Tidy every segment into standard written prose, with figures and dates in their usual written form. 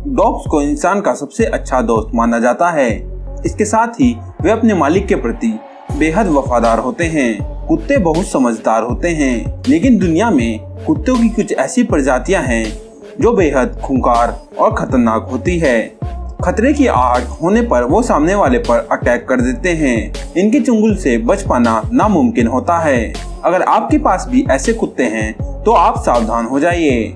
Dogs को इंसान का सबसे अच्छा दोस्त माना जाता है। इसके साथ ही वे अपने मालिक के प्रति बेहद वफादार होते हैं। कुत्ते बहुत समझदार होते हैं, लेकिन दुनिया में कुत्तों की कुछ ऐसी प्रजातियां हैं जो बेहद खूंखार और खतरनाक होती है। खतरे की आहट होने पर वो सामने वाले पर अटैक कर देते हैं। इनके चुंगल से बच पाना नामुमकिन होता है। अगर आपके पास भी ऐसे कुत्ते हैं तो आप सावधान हो जाइए।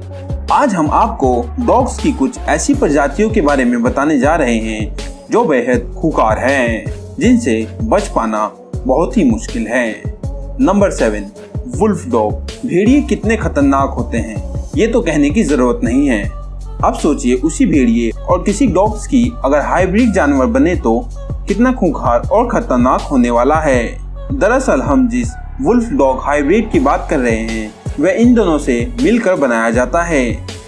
आज हम आपको डॉग्स की कुछ ऐसी प्रजातियों के बारे में बताने जा रहे हैं जो बेहद खूंखार हैं, जिनसे बच पाना बहुत ही मुश्किल है। Number 7, wolf dog. भेड़िए कितने खतरनाक होते हैं ये तो कहने की जरूरत नहीं है। अब सोचिए उसी भेड़िए और किसी डॉग्स की अगर हाइब्रिड जानवर बने तो कितना खूंखार और खतरनाक होने वाला है। दरअसल हम जिस वुल्फ डॉग हाइब्रिड की बात कर रहे हैं वह इन दोनों से मिलकर बनाया जाता है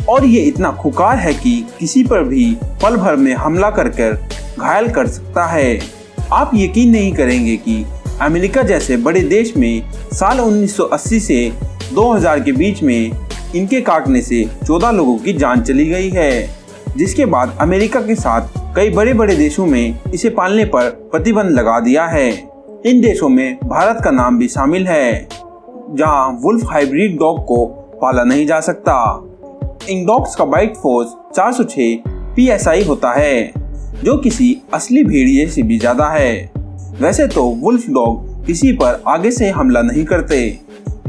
और ये इतना खूंखार है कि किसी पर भी पल भर में हमला कर घायल कर सकता है। आप यकीन नहीं करेंगे कि अमेरिका जैसे बड़े देश में साल 1980 से 2000 के बीच में इनके काटने से 14 लोगों की जान चली गई है, जिसके बाद अमेरिका के साथ कई बड़े बड़े देशों में इसे पालने पर प्रतिबंध लगा दिया है। इन देशों में भारत का नाम भी शामिल है, जहां वुल्फ हाइब्रिड डॉग को पाला नहीं जा सकता। इन डॉग्स का बाइट फोर्स 406 PSI होता है, जो किसी असली भेड़िए से भी ज्यादा है। वैसे तो वुल्फ डॉग किसी पर आगे से हमला नहीं करते,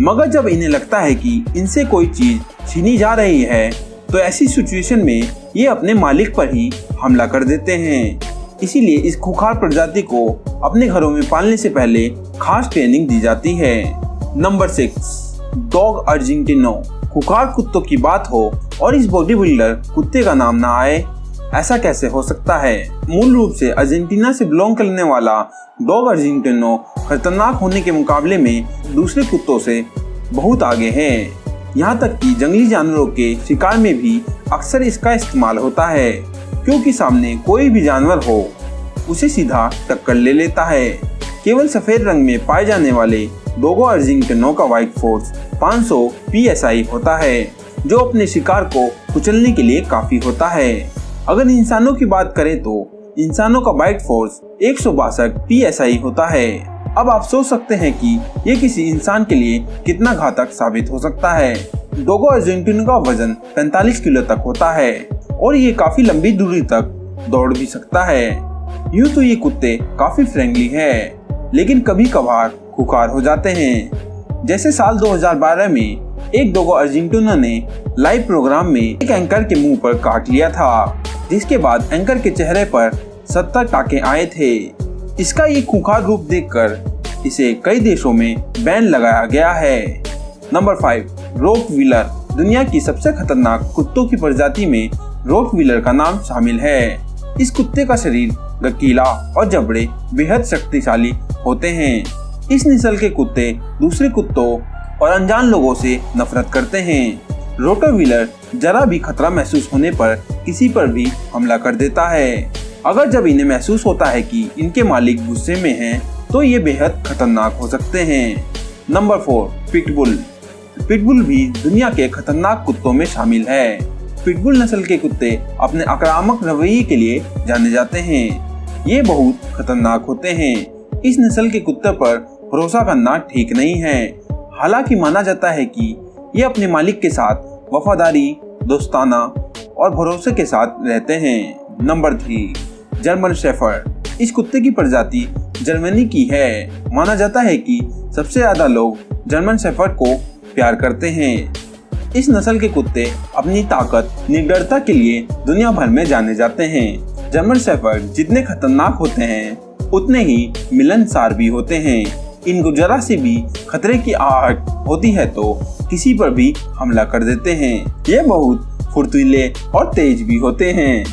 मगर जब इन्हें लगता है कि इनसे कोई चीज छीनी जा रही है तो ऐसी सिचुएशन में ये अपने मालिक पर ही हमला कर देते हैं। इसीलिए इस खूंखार प्रजाति को अपने घरों में पालने से पहले खास ट्रेनिंग दी जाती है। Number 6, dog Argentino. खूंखार कुत्तों की बात हो और इस बॉडी बिल्डर कुत्ते का नाम ना आए, ऐसा कैसे हो सकता है। मूल रूप से अर्जेंटीना से बिलोंग करने वाला डॉग अर्जेंटिनो खतरनाक होने के मुकाबले में दूसरे कुत्तों से बहुत आगे है। यहाँ तक कि जंगली जानवरों के शिकार में भी अक्सर इसका इस्तेमाल होता है, क्योंकि सामने कोई भी जानवर हो उसे सीधा टक्कर ले लेता है। केवल सफेद रंग में पाए जाने वाले डॉगो अर्जेंटिनो का बाइट फोर्स 500 PSI होता है, जो अपने शिकार को कुचलने के लिए काफी होता है। अगर इंसानों की बात करें तो इंसानों का बाइट फोर्स 162 PSI होता है। अब आप सोच सकते हैं कि ये किसी इंसान के लिए कितना घातक साबित हो सकता है। डॉगो अर्जेंटिनो का वजन 45 किलो तक होता है और ये काफी लंबी दूरी तक दौड़ भी सकता है। यूँ तो ये कुत्ते काफी फ्रेंडली है, लेकिन कभी कभार खूंखार हो जाते हैं। जैसे साल 2012 में एक डॉगो अर्जेंटिनो ने लाइव प्रोग्राम में एक एंकर के मुंह पर काट लिया था, जिसके बाद एंकर के चेहरे पर 70 टाके आए थे। इसका ये खूंखार रूप देखकर इसे कई देशों में बैन लगाया गया है। Number 5, Rottweiler. दुनिया की सबसे खतरनाक कुत्तों की प्रजाति में रोटवीलर का नाम शामिल है। इस कुत्ते का शरीर गकीला और जबड़े बेहद शक्तिशाली होते हैं। इस नस्ल के कुत्ते दूसरे कुत्तों और अनजान लोगों से नफरत करते हैं। रोटवीलर जरा भी खतरा महसूस होने पर किसी पर भी हमला कर देता है। अगर जब इन्हें महसूस होता है कि इनके मालिक गुस्से में हैं, तो ये बेहद खतरनाक हो सकते हैं। Number 4, pitbull. पिटबुल भी दुनिया के खतरनाक कुत्तों में शामिल है। पिटबुल नस्ल के कुत्ते अपने आक्रामक रवैये के लिए जाने जाते हैं। ये बहुत खतरनाक होते हैं। इस नस्ल के कुत्ते पर भरोसा करना ठीक नहीं है। हालांकि माना जाता है कि ये अपने मालिक के साथ वफादारी, दोस्ताना और भरोसे के साथ रहते हैं। Number 3, German shepherd. इस कुत्ते की प्रजाति जर्मनी की है। माना जाता है कि सबसे ज्यादा लोग जर्मन शेफर्ड को प्यार करते हैं। इस नस्ल के कुत्ते अपनी ताकत, निडरता के लिए दुनिया भर में जाने जाते हैं। जर्मन शेफर्ड जितने खतरनाक होते हैं उतने ही मिलनसार भी होते हैं। इनको जरा से भी खतरे की आहट होती है तो किसी पर भी हमला कर देते हैं। ये बहुत फुर्तीले और तेज भी होते हैं।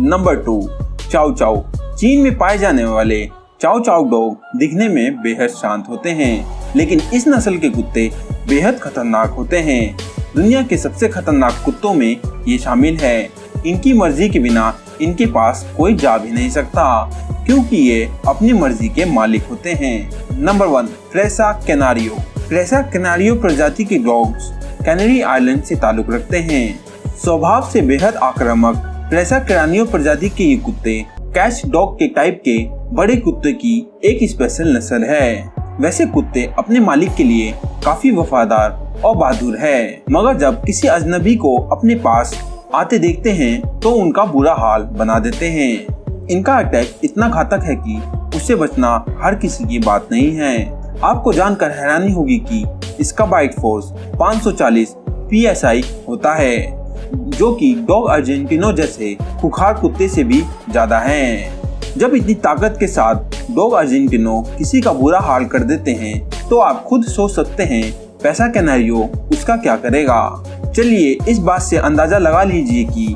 नंबर 2, चाउ चाउ। चीन में पाए जाने वाले चाउ चाउ डॉग दिखने में बेहद शांत होते हैं, लेकिन इस नस्ल के कुत्ते बेहद खतरनाक होते हैं। दुनिया के सबसे खतरनाक कुत्तों में ये शामिल है। इनकी मर्जी के बिना इनके पास कोई जा भी नहीं सकता, क्योंकि ये अपनी मर्जी के मालिक होते हैं। नंबर 1, फ्रेसा कैनारियो। फ्रेसा कैनारियो प्रजाति के डॉग्स कैनरी आइलैंड से ताल्लुक रखते हैं। स्वभाव से बेहद आक्रामक प्रेसा कैनारियो प्रजाति के ये कुत्ते कैच डॉग के टाइप के बड़े कुत्ते की एक स्पेशल नस्ल है। वैसे कुत्ते अपने मालिक के लिए काफी वफादार और बहादुर है, मगर जब किसी अजनबी को अपने पास आते देखते हैं तो उनका बुरा हाल बना देते हैं। इनका अटैक इतना घातक है कि उससे बचना हर किसी की बात नहीं है। आपको जानकर हैरानी होगी कि इसका बाइट फोर्स 540 PSI होता है, जो कि डॉग अर्जेंटिनो जैसे खुखार कुत्ते से भी ज्यादा है। जब इतनी ताकत के साथ डॉग अर्जेंटिनो किसी का बुरा हाल कर देते हैं तो आप खुद सोच सकते हैं प्रेसा कैनारियो उसका क्या करेगा। चलिए इस बात से अंदाजा लगा लीजिए कि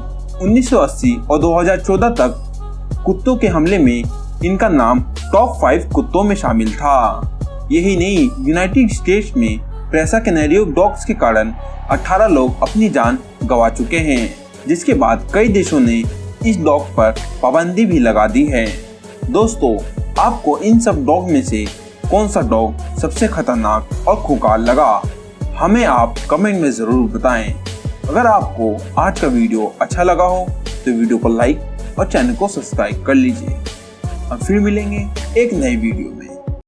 1980 और 2014 तक कुत्तों के हमले में इनका नाम टॉप 5 कुत्तों में शामिल था। यही नहीं, यूनाइटेड स्टेट्स में प्रेसा कैनारियो डॉग्स के कारण 18 लोग अपनी जान गंवा चुके हैं, जिसके बाद कई देशों ने इस डॉग पर पाबंदी भी लगा दी है। दोस्तों, आपको इन सब डॉग में से कौन सा डॉग सबसे खतरनाक और खुंखार लगा, हमें आप कमेंट में जरूर बताएं। अगर आपको आज का वीडियो अच्छा लगा हो तो वीडियो को लाइक और चैनल को सब्सक्राइब कर लीजिए। हम फिर मिलेंगे एक नए वीडियो में।